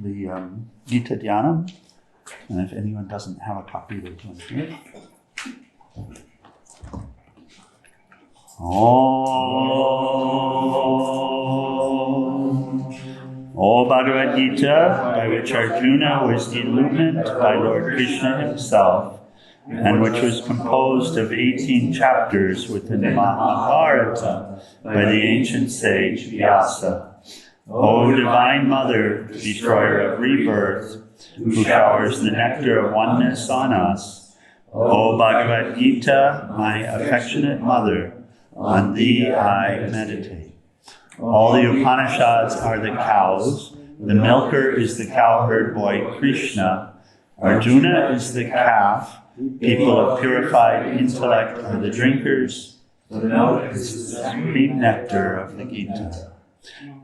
the Gita Dhyanam. And if anyone doesn't have a copy, they can here. O Bhagavad Gita, by which Arjuna was illumined by Lord Krishna himself, and which was composed of 18 chapters within the Mahabharata by the ancient sage Vyasa. O Divine Mother, destroyer of rebirth, who showers the nectar of oneness on us. O Bhagavad Gita, my affectionate mother, on thee I meditate. All the Upanishads are the cows. The milker is the cowherd boy Krishna. Arjuna is the calf. People of purified intellect are the drinkers. The milk is the supreme nectar of the Gita.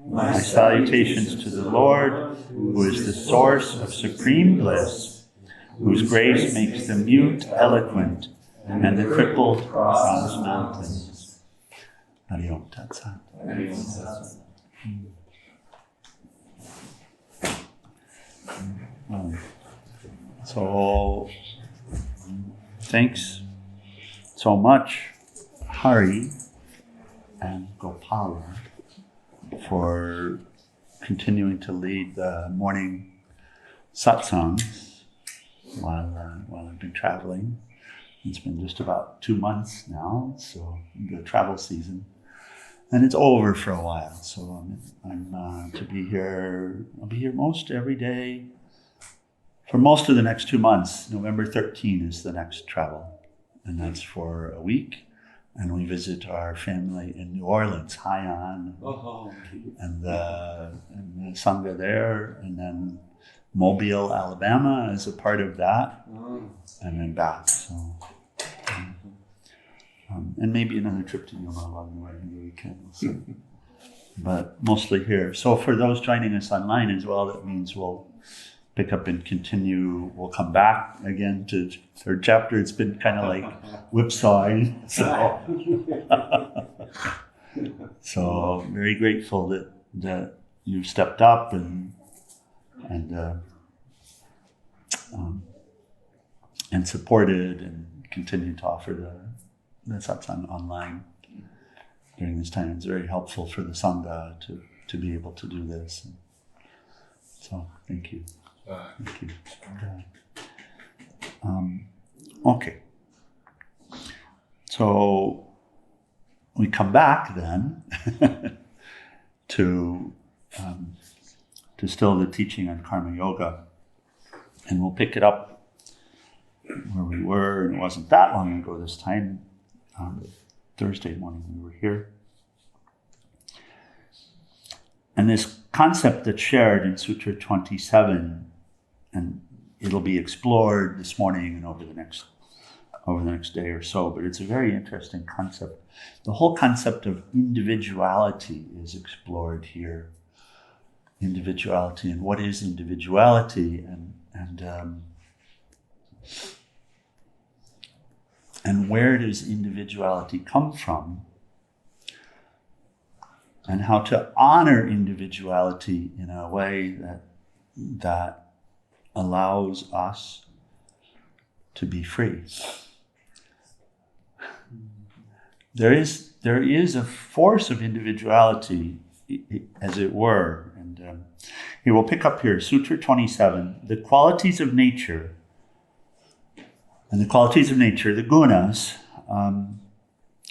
My salutations to the Lord, who is the source of supreme bliss, whose grace makes the mute eloquent and the crippled cross mountains. Hari Om Tat Sat. So, thanks so much, Hari and Gopala, for continuing to lead the morning satsangs while I've been traveling. It's been just about 2 months now, so the travel season. And it's over for a while, so I'm to be here. I'll be here most every day for most of the next 2 months. November 13 is the next travel, and that's for a week. And we visit our family in New Orleans, High-On, and the Sangha there, and then Mobile, Alabama is a part of that, and then back. So, and maybe another trip to Yuma along the way, maybe we can. So. But mostly here. So for those joining us online as well, that means we'll pick up and continue. We'll come back again to third chapter. It's been kind of like whipsawing. So very grateful that you've stepped up and supported and continued to offer the satsang online during this time. It's very helpful for the Sangha to be able to do this. So thank you. Thank you. Okay. So we come back then to still the teaching on karma yoga, and we'll pick it up where we were, and it wasn't that long ago this time. Thursday morning we were here. And this concept that's shared in Sutra 27, and it'll be explored this morning and over the next day or so, but it's a very interesting concept. The whole concept of individuality is explored here. Individuality, and what is individuality, and where does individuality come from, and how to honor individuality in a way that allows us to be free. There is a force of individuality, as it were, and here we'll pick up here, Sutra 27, the qualities of nature. And the qualities of nature, the gunas,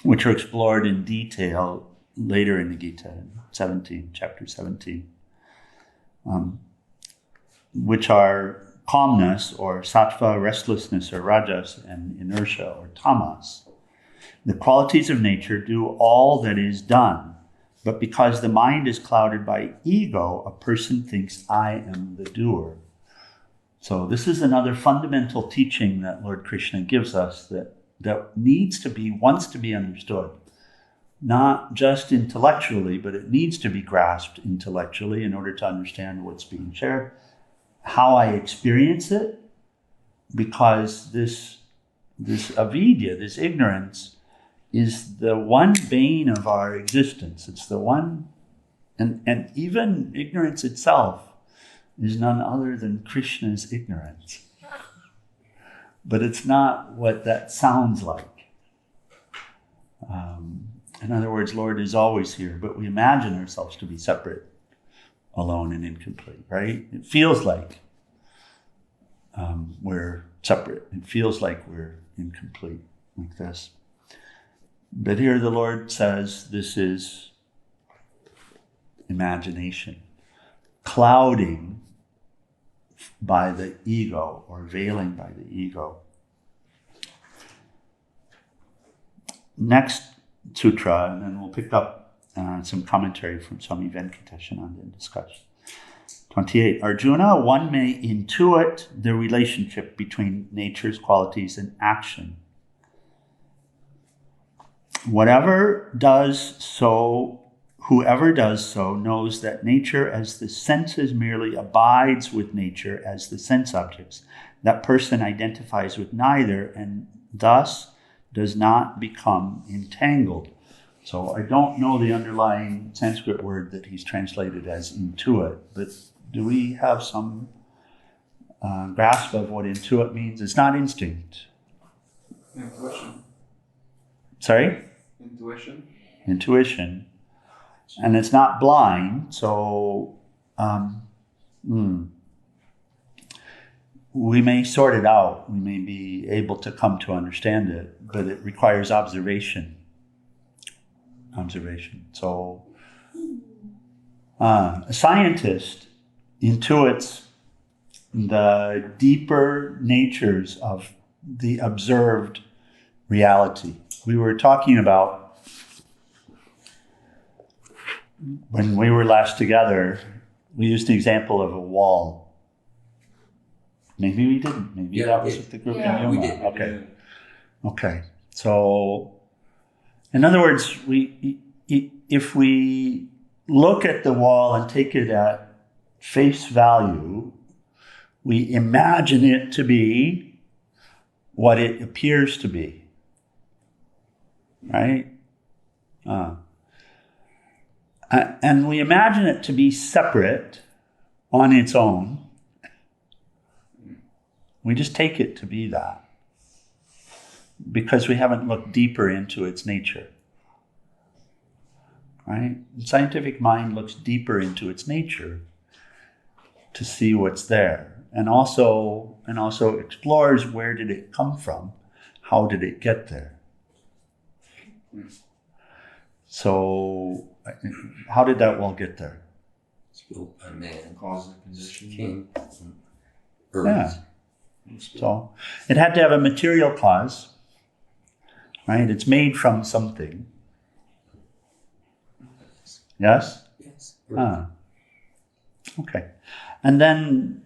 which are explored in detail later in the Gita, chapter 17, which are calmness, or sattva, restlessness, or rajas, and inertia, or tamas. The qualities of nature do all that is done, but because the mind is clouded by ego, a person thinks, I am the doer. So this is another fundamental teaching that Lord Krishna gives us that wants to be understood. Not just intellectually, but it needs to be grasped intellectually in order to understand what's being shared, how I experience it, because this avidya, this ignorance, is the one bane of our existence. It's the one, and even ignorance itself is none other than Krishna's ignorance. But it's not what that sounds like. In other words, Lord is always here, but we imagine ourselves to be separate, alone, and incomplete, right? It feels like we're separate. It feels like we're incomplete, like this. But here the Lord says this is imagination, clouding by the ego, or veiling by the ego. Next sutra, and then we'll pick up some commentary from Swami Venkatesananda and discuss. 28. Arjuna, one may intuit the relationship between nature's qualities and action. Whoever does so knows that nature as the senses merely abides with nature as the sense objects. That person identifies with neither and thus does not become entangled. So I don't know the underlying Sanskrit word that he's translated as intuit, but do we have some grasp of what intuit means? It's not instinct. Intuition. Sorry? Intuition. And it's not blind, so we may sort it out. We may be able to come to understand it, but it requires observation. So a scientist intuits the deeper natures of the observed reality. We were talking about, when we were last together, we used the example of a wall. Maybe we didn't. Maybe that was with the group in Yuma. We did. Okay. So, in other words, if we look at the wall and take it at face value, we imagine it to be what it appears to be. Right? And we imagine it to be separate on its own. We just take it to be that because we haven't looked deeper into its nature. Right? The scientific mind looks deeper into its nature to see what's there, and also explores where did it come from, how did it get there. So, how did that wall get there? It's built by man. Cause and condition. Came from earth. Yeah. So it had to have a material cause, right? It's made from something. Yes? Yes. Okay. And then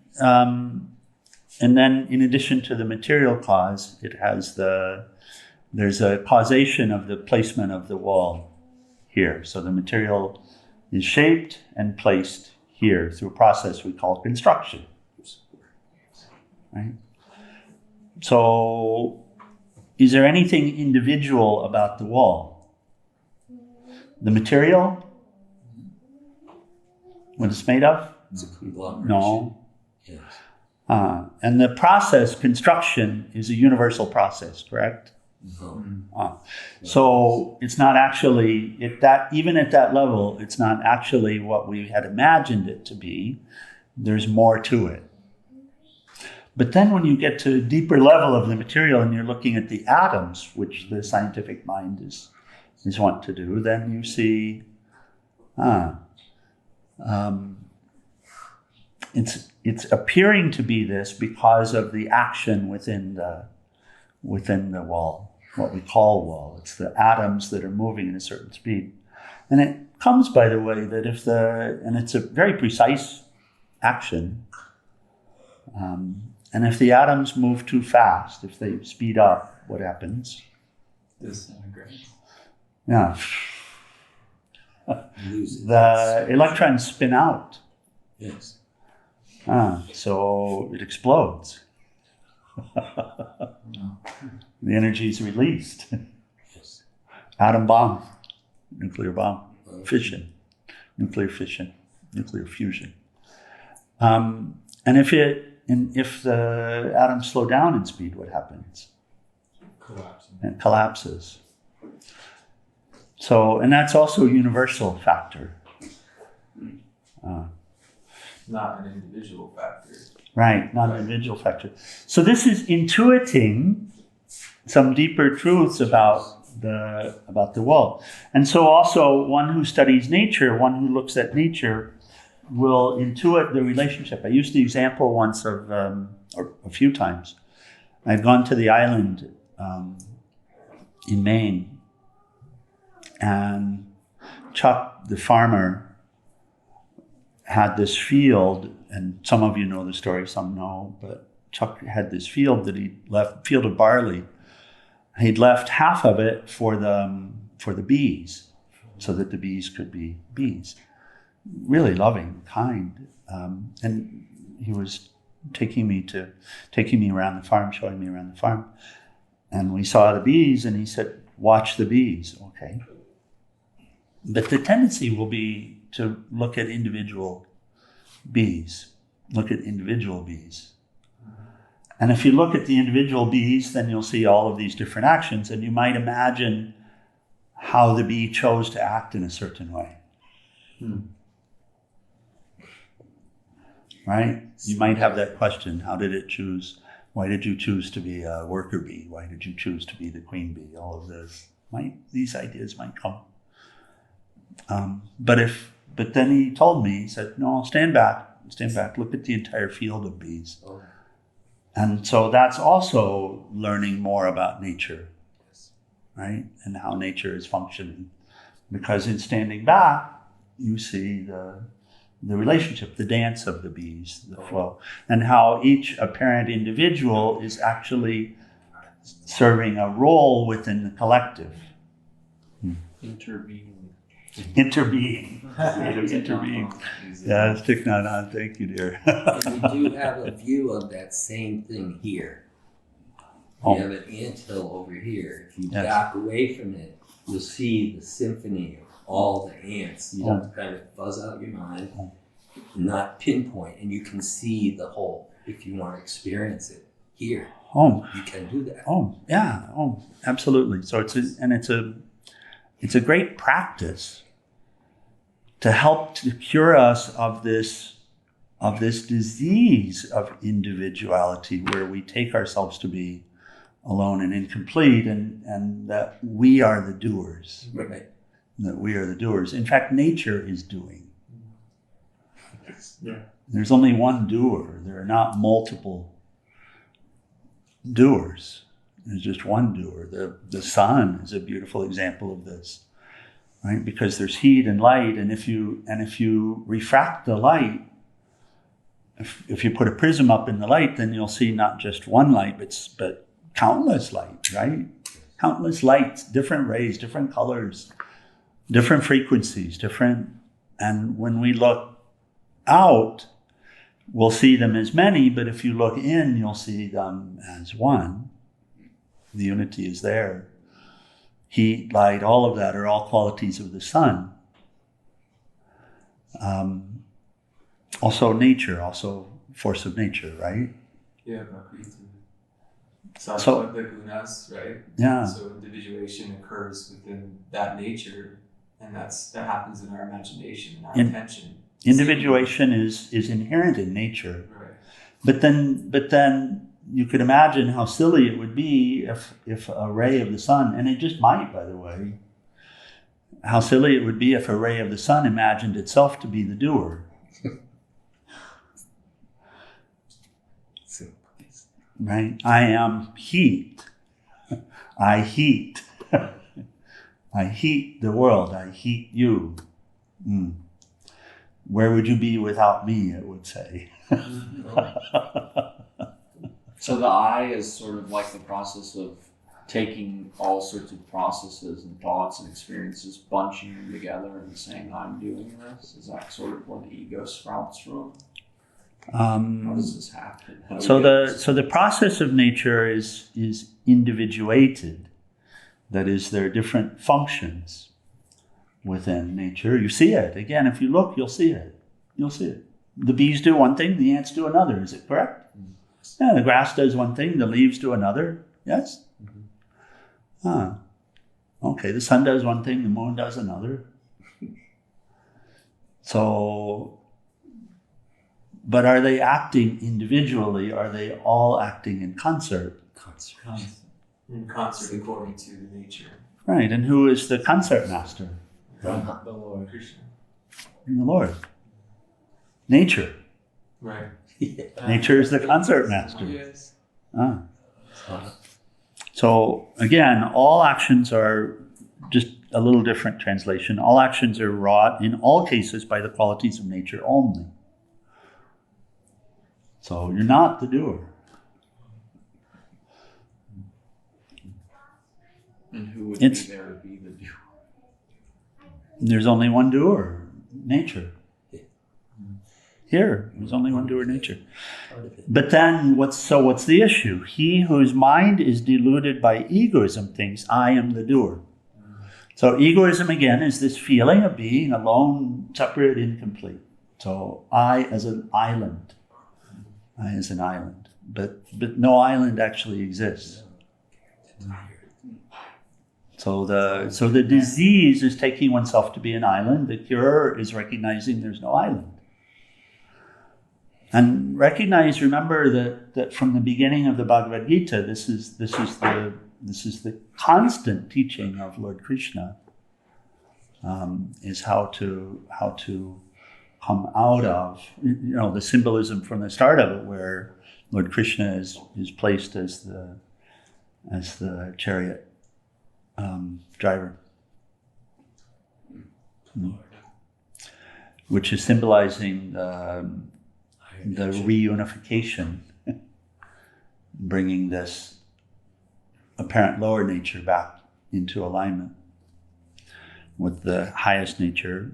in addition to the material cause, it has there's a causation of the placement of the wall here. So the material is shaped and placed here through a process we call construction. Right? So, is there anything individual about the wall? The material? What it's made of? It's a conglomeration. No. Yes. And the process, construction, is a universal process, correct? No. So it's not actually, even at that level, it's not actually what we had imagined it to be. There's more to it. But then when you get to a deeper level of the material and you're looking at the atoms, which the scientific mind is wont to do, then you see, it's appearing to be this because of the action within the wall, what we call wall. It's the atoms that are moving at a certain speed. And it comes, by the way, that and it's a very precise action, and if the atoms move too fast, if they speed up, what happens? Disintegrate. Yeah. The electrons spin out. Yes. So it explodes. The energy is released. Yes. Atom bomb, nuclear bomb, fission, nuclear fission, nuclear fusion. And if the atoms slow down in speed, what happens? Collapsing. It collapses. So, and that's also a universal factor. Not an individual factor. Right, not an individual factor. So this is intuiting some deeper truths about the world. And so also one who studies nature, one who looks at nature, will intuit the relationship. I used the example once of, or a few times. I'd gone to the island in Maine, and Chuck, the farmer, had this field, and some of you know the story, some know, but Chuck had this field that he'd left, field of barley. He'd left half of it for the bees, so that the bees could be bees. Really loving, kind, and he was taking me around the farm, showing me around the farm, and we saw the bees, and he said, "Watch the bees." Okay, but the tendency will be to look at individual bees. And if you look at the individual bees, then you'll see all of these different actions, and you might imagine how the bee chose to act in a certain way. Right? You might have that question, how did it choose? Why did you choose to be a worker bee? Why did you choose to be the queen bee? All of this. These ideas might come. But then he told me, he said, "No, stand back, look at the entire field of bees." Oh. And so that's also learning more about nature, right? And how nature is functioning. Because in standing back, you see the relationship, the dance of the bees, the flow, and how each apparent individual is actually serving a role within the collective. Interbeing. Interbeing. Yeah, Thich Nhat Hanh, thank you, dear. And we do have a view of that same thing here. We have an anthill over here. If you back away from it, you'll see the symphony of all the ants. You have to kind of buzz out your mind, not pinpoint, and you can see the whole. If you want to experience it here, you can do that. Absolutely. So it's a great practice to help to cure us of this disease of individuality, where we take ourselves to be alone and incomplete, and that we are the doers. Right. That we are the doers. In fact, nature is doing. Yeah. There's only one doer. There are not multiple doers. There's just one doer. The sun is a beautiful example of this. Right? Because there's heat and light, and if you refract the light, if you put a prism up in the light, then you'll see not just one light, but countless light, right? Countless lights, different rays, different colors, different frequencies, and when we look out, we'll see them as many, but if you look in, you'll see them as one. The unity is there. Heat, light, all of that are all qualities of the sun. Also nature, also force of nature, right? Yeah, Sattva, the gunas, right? Yeah. So individuation occurs within that nature, and that happens in our imagination, in our attention. Individuation is inherent in nature. Right. But then you could imagine how silly it would be if a ray of the sun, and it just might, by the way, how silly it would be if a ray of the sun imagined itself to be the doer. Right? I am heat. I heat. I heat the world. I heat you. Where would you be without me, it would say. So the I is sort of like the process of taking all sorts of processes and thoughts and experiences, bunching them together and saying, I'm doing this. Is that sort of where the ego sprouts from? How does this happen? So the process of nature is individuated. That is, there are different functions within nature. You see it. Again, if you look, you'll see it. You'll see it. the bees do one thing, the ants do another. Is it correct? Yeah, the grass does one thing, the leaves do another. Yes? Okay, the sun does one thing, the moon does another. So, but are they acting individually? Are they all acting in concert? In concert according to the nature. Right, and who is the concert master? The Lord Krishna. The Lord. Nature. Right. Nature is the concert master. Yes. So again, all actions are just a little different translation. All actions are wrought in all cases by the qualities of nature only. So you're not the doer. And who would be there to be the doer? There's only one doer, nature. Here, there's only one doer, nature. But then, what's the issue? He whose mind is deluded by egoism thinks, I am the doer. So egoism, again, is this feeling of being alone, separate, incomplete. So I as an island. I as an island. But no island actually exists. So the disease is taking oneself to be an island. The cure is recognizing there's no island. And remember that from the beginning of the Bhagavad Gita, this is the constant teaching of Lord Krishna, is how to come out of, the symbolism from the start of it, where Lord Krishna is placed as the chariot driver, which is symbolizing the reunification, bringing this apparent lower nature back into alignment with the highest nature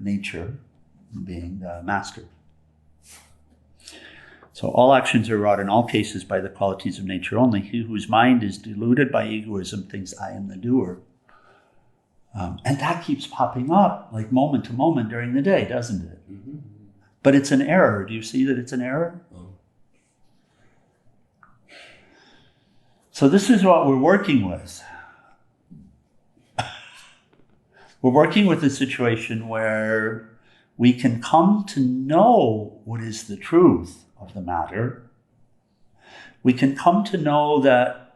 being the master. So all actions are wrought in all cases by the qualities of nature only. He whose mind is deluded by egoism thinks, I am the doer. And that keeps popping up like moment to moment during the day, doesn't it? Mm-hmm. But it's an error. Do you see that it's an error? Oh. So this is what we're working with. We're working with a situation where we can come to know what is the truth of the matter. We can come to know that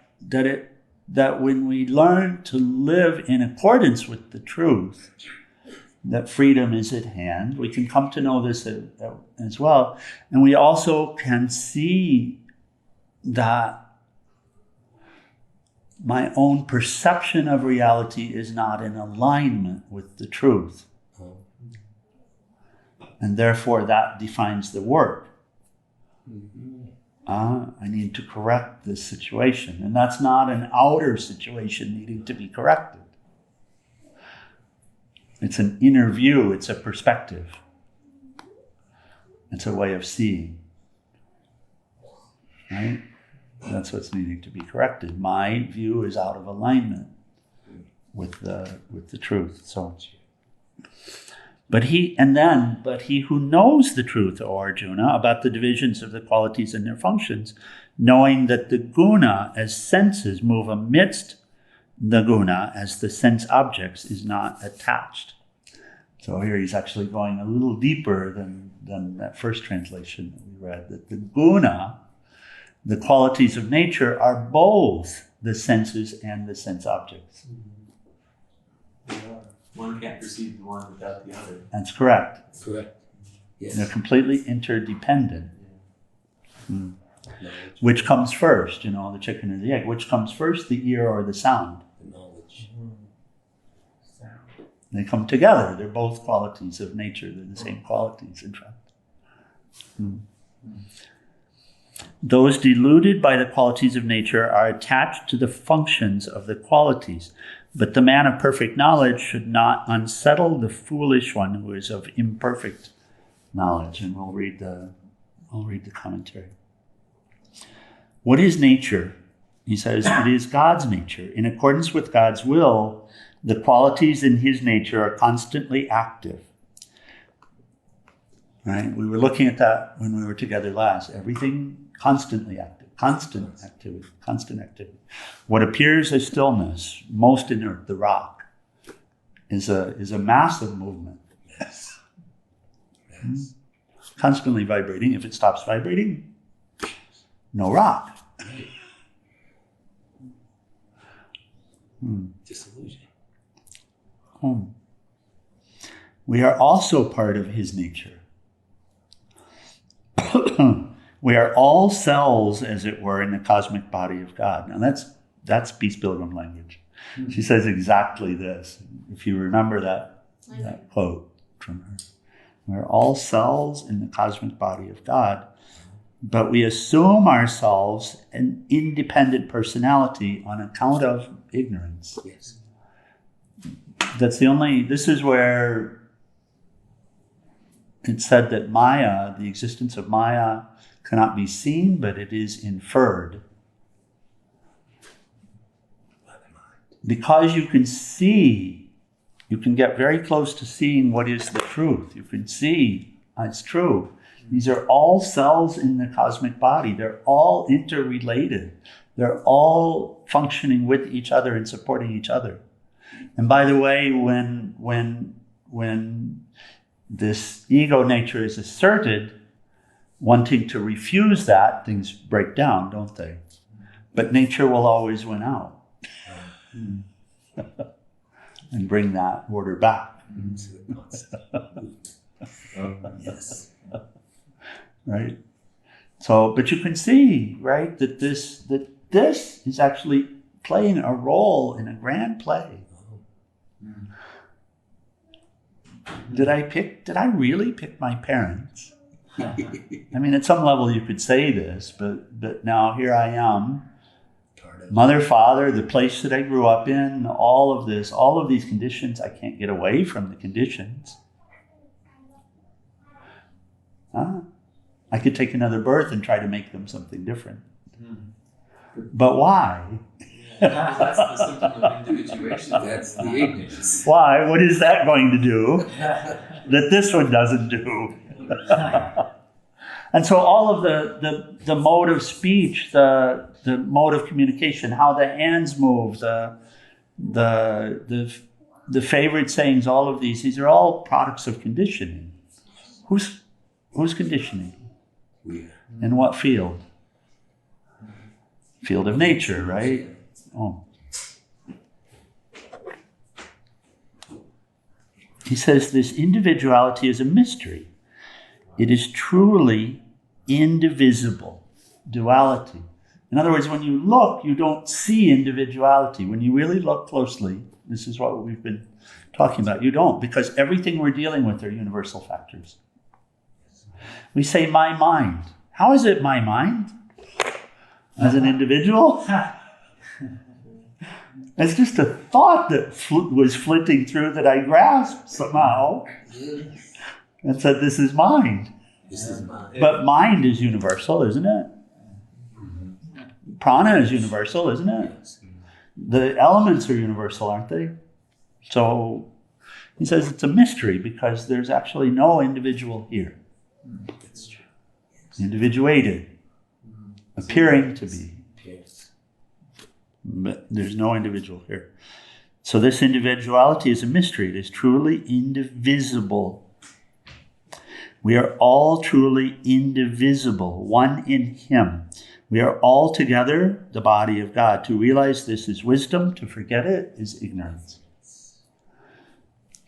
when we learn to live in accordance with the truth, that freedom is at hand. We can come to know this as well. And we also can see that my own perception of reality is not in alignment with the truth. And therefore that defines the work. I need to correct this situation. And that's not an outer situation needing to be corrected. It's an inner view, it's a perspective. It's a way of seeing. Right? That's what's needing to be corrected. My view is out of alignment with the truth. So, but he who knows the truth, O Arjuna, about the divisions of the qualities and their functions, knowing that the guna as senses move amidst the guna as the sense objects, is not attached. So here he's actually going a little deeper than that first translation that we read, that the guna, the qualities of nature, are both the senses and the sense objects. One can't perceive the one without the other. That's correct. Correct. Yes. They're completely interdependent. Which comes first, the chicken or the egg? Which comes first, the ear or the sound? The knowledge. They come together. They're both qualities of nature. They're the same qualities, in fact. Those deluded by the qualities of nature are attached to the functions of the qualities. But the man of perfect knowledge should not unsettle the foolish one who is of imperfect knowledge. And I'll read the commentary. What is nature? He says, it is God's nature. In accordance with God's will, the qualities in his nature are constantly active. Right? We were looking at that when we were together last. Everything constantly active, constant activity. What appears as stillness, most inert, the rock, is a massive movement. Yes. Constantly vibrating. If it stops vibrating, no rock. Disillusion. We are also part of his nature. We are all cells, as it were, in the cosmic body of God. Now that's Peace Pilgrim language. She says exactly this. If you remember that quote from her. We're all cells in the cosmic body of God, but we assume ourselves an independent personality on account of ignorance. Yes. This is where it's said that Maya, the existence of Maya, cannot be seen, but it is inferred. Because you can see, you can get very close to seeing what is the truth. You can see it's true. These are all cells in the cosmic body. They're all interrelated. They're all functioning with each other and supporting each other. And by the way, when this ego nature is asserted, wanting to refuse that, things break down, don't they? But nature will always win out. And bring that order back. Yes. Right? So, but you can see, right, that this is actually playing a role in a grand play. Did I really pick my parents? I mean, at some level you could say this, but now here I am, mother, father, the place that I grew up in, all of these conditions, I can't get away from the conditions. I could take another birth and try to make them something different. But why? That's the symptom of individuation. That's the ignorance. Why? What is that going to do that this one doesn't do? And so all of the mode of speech, the mode of communication, how the hands move, the favorite sayings, all of these are all products of conditioning. Who's conditioning? In what field? Field of nature, right? Oh. He says this individuality is a mystery. It is truly indivisible. Duality. In other words, when you look, you don't see individuality. When you really look closely, this is what we've been talking about, you don't, because everything we're dealing with are universal factors. We say my mind. How is it my mind? As an individual? It's just a thought that was flitting through that I grasped somehow and said, this is mind. This is mine. But mind is universal, isn't it? Prana is universal, isn't it? The elements are universal, aren't they? So he says it's a mystery because there's actually no individual here. That's true. Individuated, appearing to be. Yes. But there's no individual here. So this individuality is a mystery. It is truly indivisible. We are all truly indivisible, one in Him. We are all together the body of God. To realize this is wisdom, to forget it is ignorance.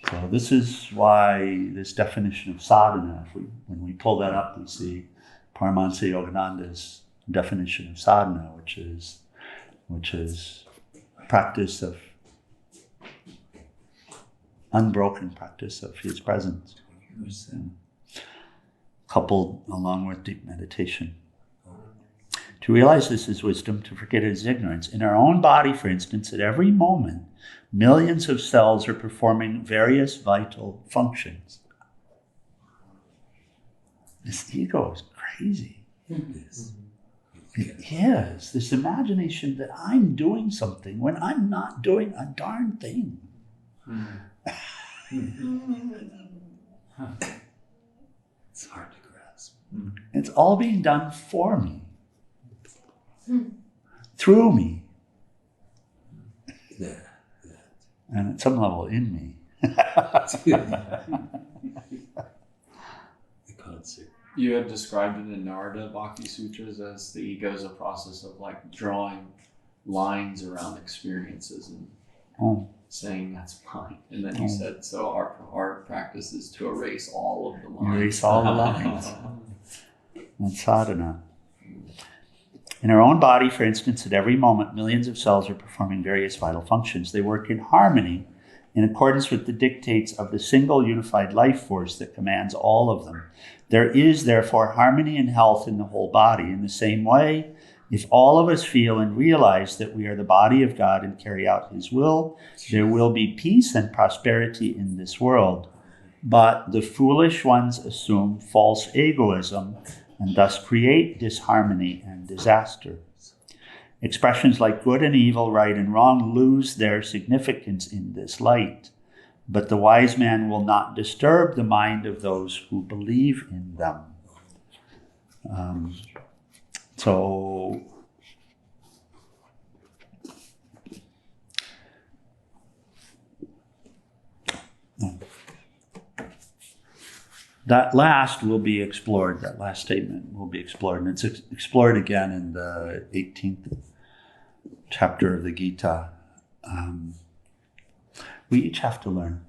So this is why this definition of sadhana, when we pull that up, we see Paramahansa Yogananda's definition of sadhana, which is practice of unbroken practice of His presence, coupled along with deep meditation. To realize this is wisdom, to forget it is ignorance. In our own body, for instance, at every moment, millions of cells are performing various vital functions. This ego is crazy. It is. This imagination that I'm doing something when I'm not doing a darn thing. It's hard to grasp. It's all being done for me. Through me. Yeah. And at some level in me. The concept. You had described it in Narada Bhakti Sutras as the ego is a process of like drawing lines around experiences and saying that's mine. And then you said, so our practice is to erase all of the lines. Erase all the lines. That's sadhana. In our own body, for instance, at every moment, millions of cells are performing various vital functions. They work in harmony in accordance with the dictates of the single unified life force that commands all of them. There is, therefore, harmony and health in the whole body. In the same way, if all of us feel and realize that we are the body of God and carry out His will, there will be peace and prosperity in this world. But the foolish ones assume false egoism and thus create disharmony and disaster. Expressions like good and evil, right and wrong lose their significance in this light, but the wise man will not disturb the mind of those who believe in them. That last will be explored, that last statement will be explored, and it's explored again in the 18th chapter of the Gita. We each have to learn.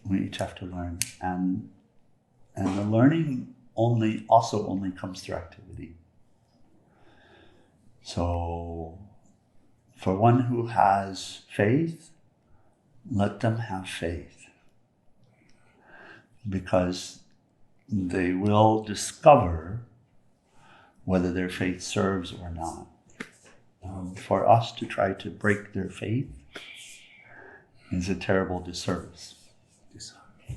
We each have to learn. And the learning only comes through activity. So, for one who has faith, let them have faith. Because they will discover whether their faith serves or not. For us to try to break their faith is a terrible disservice.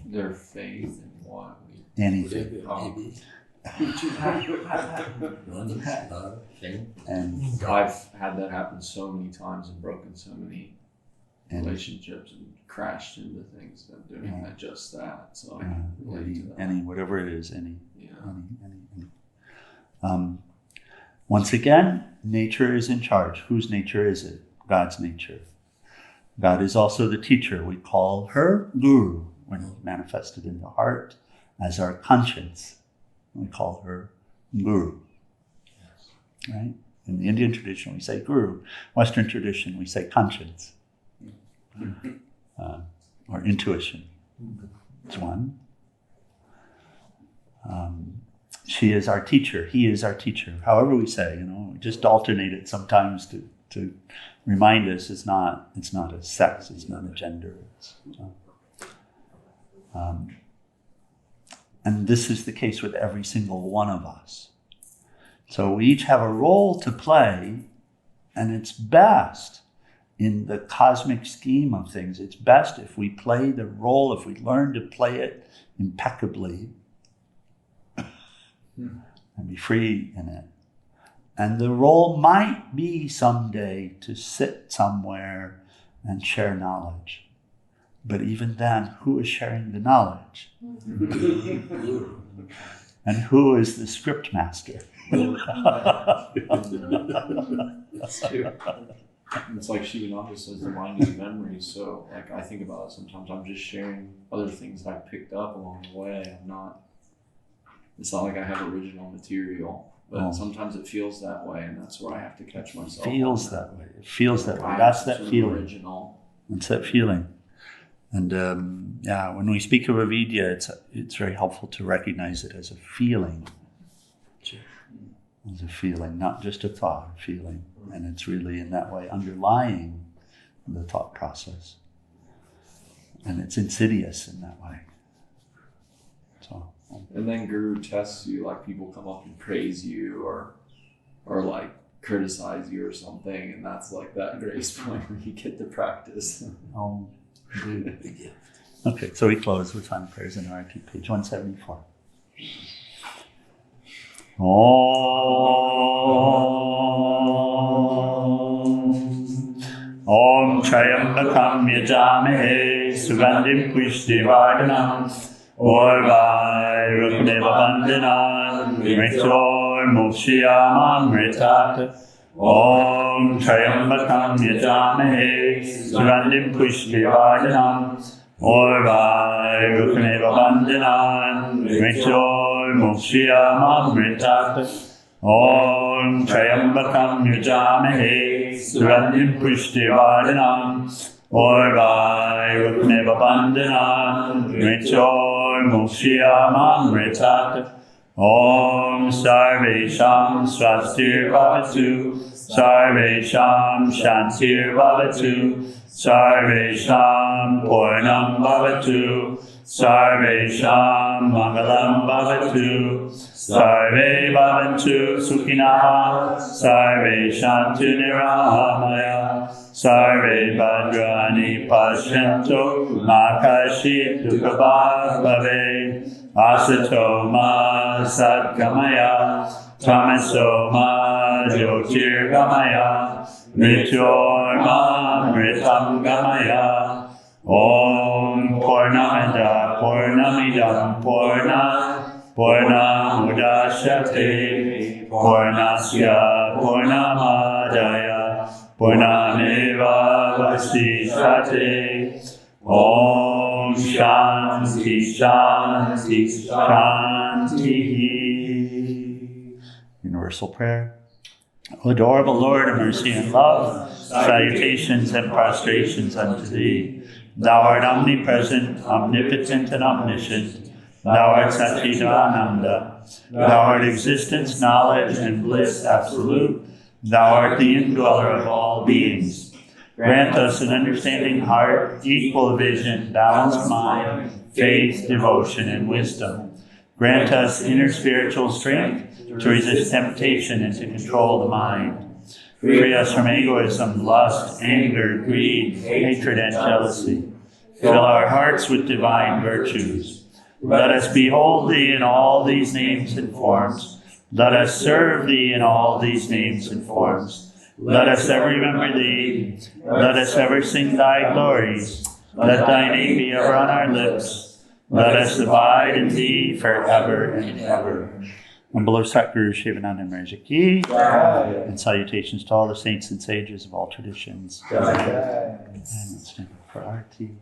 Their faith in what? Anything. And I've had that happen so many times and broken so many relationships and crashed into things that doing just that. So I relate to that. Whatever it is, any. Once again, nature is in charge. Whose nature is it? God's nature. God is also the teacher. We call her Guru when manifested in the heart as our conscience. We call her Guru. Right? In the Indian tradition, we say Guru. Western tradition, we say conscience. Or intuition. It's one. She is our teacher. He is our teacher. However we say, just alternate it sometimes to remind us it's not a sex, it's not a gender. And this is the case with every single one of us. So we each have a role to play, and it's best in the cosmic scheme of things. It's best if we play the role, if we learn to play it impeccably and be free in it. And the role might be someday to sit somewhere and share knowledge. But even then, who is sharing the knowledge? And who is the script master? That's true. It's like Shivananda says, the mind is memory. So, I think about it sometimes. I'm just sharing other things that I picked up along the way. It's not like I have original material, but sometimes it feels that way, and that's where I have to catch myself. It feels that way. That's that feeling. Original. It's that feeling. And when we speak of avidya, it's very helpful to recognize it as a feeling. As a feeling, not just a thought, a feeling. And it's really in that way underlying the thought process. And it's insidious in that way. And then Guru tests you, like people come up and praise you or like criticize you or something, and that's like that grace point where you get to practice. Oh, good. Okay, so we close with final prayers in RIP, page 174. Om Trayambakam Yajamahe Sugandhim Pushtivardhanam Orvai Rukdeva Vandanan Mritor Mokshiyamamritat Om Trayambakam Yajamahe Surandim Pushpivardhanam Orvai Rukdeva Vandanan Mritor Mokshiyamamritat Om Trayambakam Yajamahe Surandim Pushpivardhanam Orvai Rukdeva Vandanan Mritor Mokshiyamamritat Om Sarvesham Swastir Bhavatu Sarvesham Shantir Bhavatu Sarvesham Purnam Bhavatu Sarvesham Mangalam Bhavatu Sarve Bhavantu Sukhinaha Sarve Shantu Nirahamaya Sarve Bhadrani Pashyanto Makashit Dukhabha Bhave Asato Ma Satgamaya Tamaso Ma Jyotirgamaya Mritor Ma Mritam Gamaya Om Purnamada Purnamidam Purnamudashyate Purnasya Purnamadaya Purnameva Vasishyate Om Shanti Shanti Shanti. Universal prayer. O adorable Lord of mercy and love, salutations and prostrations unto thee. Thou art omnipresent, omnipotent, and omniscient. Thou art Satchidananda. Thou art existence, knowledge, and bliss absolute. Thou art the indweller of all beings. Grant us an understanding heart, equal vision, balanced mind, faith, devotion, and wisdom. Grant us inner spiritual strength to resist temptation and to control the mind. Free us from egoism, lust, anger, greed, hatred, and jealousy. Fill our hearts with divine virtues. Let us behold thee in all these names and forms. Let us serve thee in all these names and forms. Let us ever remember thee. Let us ever sing thy glories. Let thy name be ever on our lips. Let us abide in thee forever and ever. And below Satguru Shivananda Maharaj Ki, and salutations to all the saints and sages of all traditions. And let's stand for Arati.